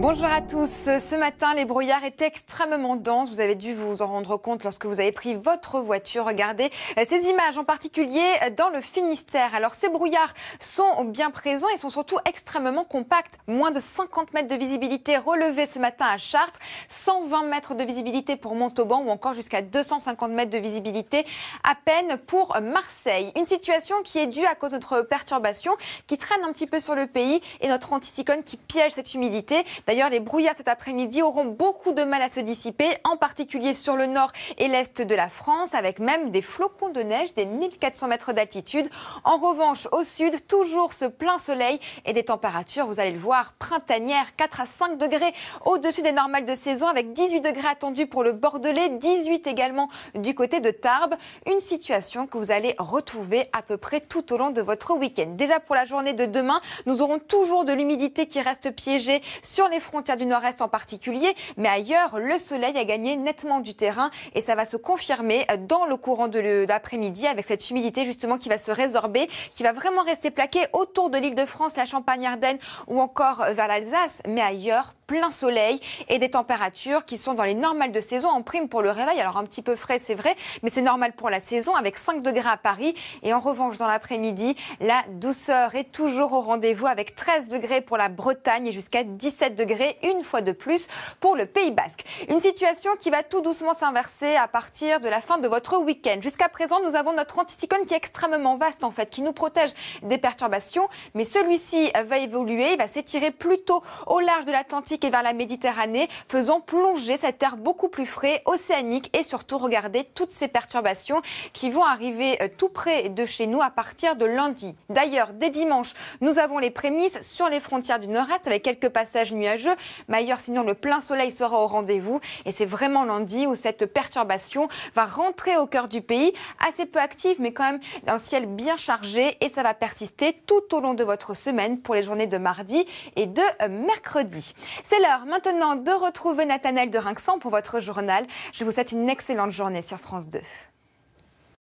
Bonjour à tous. Ce matin, les brouillards étaient extrêmement denses. Vous avez dû vous en rendre compte lorsque vous avez pris votre voiture. Regardez ces images, en particulier dans le Finistère. Alors, ces brouillards sont bien présents et sont surtout extrêmement compacts. Moins de 50 mètres de visibilité relevés ce matin à Chartres, 120 mètres de visibilité pour Montauban ou encore jusqu'à 250 mètres de visibilité à peine pour Marseille. Une situation qui est due à cause de notre perturbation qui traîne un petit peu sur le pays et notre anticyclone qui piège cette humidité. D'ailleurs, les brouillards cet après-midi auront beaucoup de mal à se dissiper, en particulier sur le nord et l'est de la France, avec même des flocons de neige des 1400 mètres d'altitude. En revanche, au sud, toujours ce plein soleil et des températures, vous allez le voir, printanières, 4 à 5 degrés au-dessus des normales de saison, avec 18 degrés attendus pour le Bordelais, 18 également du côté de Tarbes. Une situation que vous allez retrouver à peu près tout au long de votre week-end. Déjà pour la journée de demain, nous aurons toujours de l'humidité qui reste piégée sur les frontières du nord-est en particulier, mais ailleurs, le soleil a gagné nettement du terrain et ça va se confirmer dans le courant de l'après-midi avec cette humidité justement qui va se résorber, qui va vraiment rester plaquée autour de l'Île-de-France, la Champagne-Ardenne ou encore vers l'Alsace, mais ailleurs, plein soleil et des températures qui sont dans les normales de saison en prime pour le réveil. Alors un petit peu frais, c'est vrai, mais c'est normal pour la saison avec 5 degrés à Paris. Et en revanche, dans l'après-midi, la douceur est toujours au rendez-vous avec 13 degrés pour la Bretagne et jusqu'à 17 degrés une fois de plus pour le Pays Basque. Une situation qui va tout doucement s'inverser à partir de la fin de votre week-end. Jusqu'à présent, nous avons notre anticyclone qui est extrêmement vaste en fait, qui nous protège des perturbations, mais celui-ci va évoluer, il va s'étirer plutôt au large de l'Atlantique et vers la Méditerranée, faisant plonger cet air beaucoup plus frais, océanique et surtout, regardez toutes ces perturbations qui vont arriver tout près de chez nous à partir de lundi. D'ailleurs, dès dimanche, nous avons les prémices sur les frontières du nord-est avec quelques passages nuageux, mais ailleurs, sinon, le plein soleil sera au rendez-vous et c'est vraiment lundi où cette perturbation va rentrer au cœur du pays, assez peu active, mais quand même un ciel bien chargé et ça va persister tout au long de votre semaine pour les journées de mardi et de mercredi. C'est l'heure maintenant de retrouver Nathanaël de Rinxan pour votre journal. Je vous souhaite une excellente journée sur France 2.